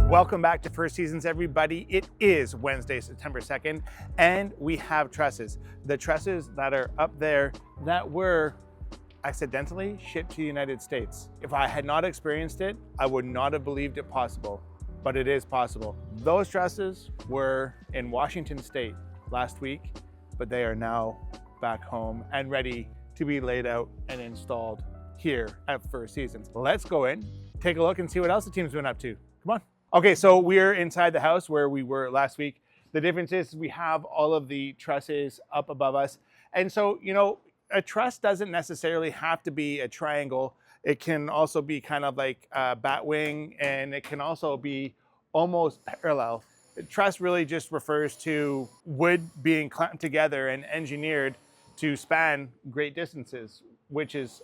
Welcome back to First Seasons, everybody. It is Wednesday, September 2nd, and we have trusses. The trusses that are up there that were accidentally shipped to the United States. If I had not experienced it, I would not have believed it possible, but it is possible. Those trusses were in Washington State last week, but they are now back home and ready to be laid out and installed here at First Seasons. Let's go in, take a look and see what else the team's been up to. Come on. Okay, so we're inside the house where we were last week. The difference is we have all of the trusses up above us. And so, you know, a truss doesn't necessarily have to be a triangle. It can also be kind of like a bat wing, and it can also be almost parallel. A truss really just refers to wood being clamped together and engineered to span great distances, which is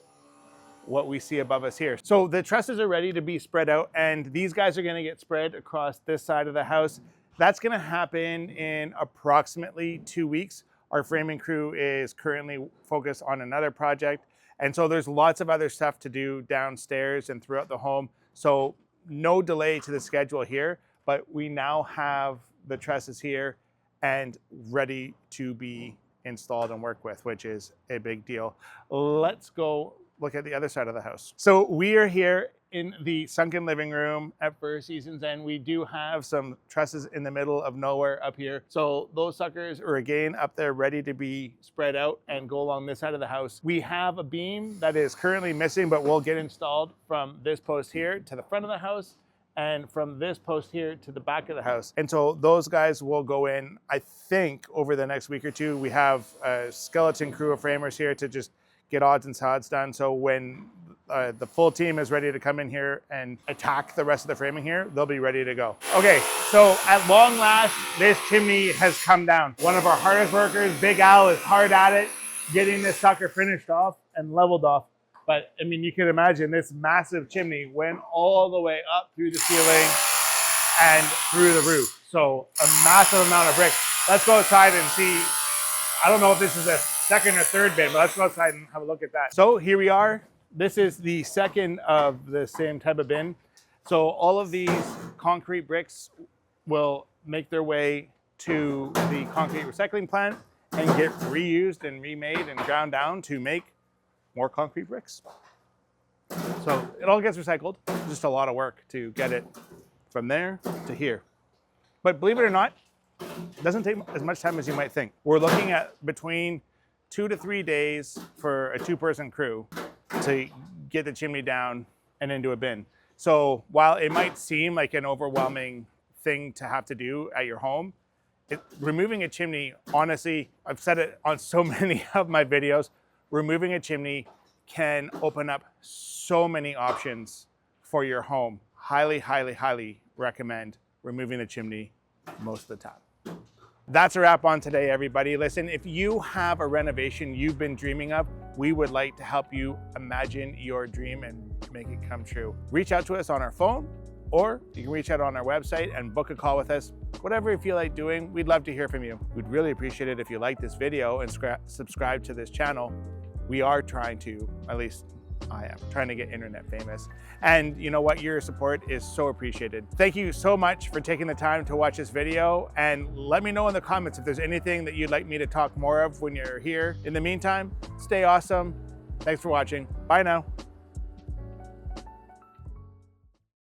what we see above us here. So the trusses are ready to be spread out, and these guys are going to get spread across this side of the house. That's going to happen in approximately 2 weeks. Our framing crew is currently focused on another project, and so there's lots of other stuff to do downstairs and throughout the home. So no delay to the schedule here, but we now have the trusses here and ready to be installed and work with, which is a big deal. Let's go look at the other side of the house. So we are here in the sunken living room at First Seasons, and we do have some trusses in the middle of nowhere up here. So those suckers are again up there ready to be spread out and go along this side of the house. We have a beam that is currently missing, but will get installed from this post here to the front of the house, and from this post here to the back of the house. And so those guys will go in, I think, over the next week or two. We have a skeleton crew of framers here to just get odds and sods done. So when the full team is ready to come in here and attack the rest of the framing here, they'll be ready to go. Okay, so at long last, this chimney has come down. One of our hardest workers, Big Al, is hard at it, getting this sucker finished off and leveled off. But I mean, you can imagine this massive chimney went all the way up through the ceiling and through the roof. So a massive amount of bricks. Let's go outside and see. I don't know if this is a second or third bin, but let's go outside and have a look at that. So here we are. This is the second of the same type of bin. So all of these concrete bricks will make their way to the concrete recycling plant and get reused and remade and ground down to make more concrete bricks. So it all gets recycled. Just a lot of work to get it from there to here. But believe it or not, it doesn't take as much time as you might think. We're looking at between 2 to 3 days for a 2-person crew to get the chimney down and into a bin. So while it might seem like an overwhelming thing to have to do at your home, removing a chimney, honestly, I've said it on so many of my videos, removing a chimney can open up so many options for your home. Highly, highly, highly recommend removing the chimney most of the time. That's a wrap on today, everybody. Listen, if you have a renovation you've been dreaming of, we would like to help you imagine your dream and make it come true. Reach out to us on our phone, or you can reach out on our website and book a call with us. Whatever you feel like doing, we'd love to hear from you. We'd really appreciate it if you like this video and subscribe to this channel. We are trying to, at least I am, trying to get internet famous. And you know what? Your support is so appreciated. Thank you so much for taking the time to watch this video, and let me know in the comments if there's anything that you'd like me to talk more of when you're here. In the meantime, stay awesome. Thanks for watching. Bye now.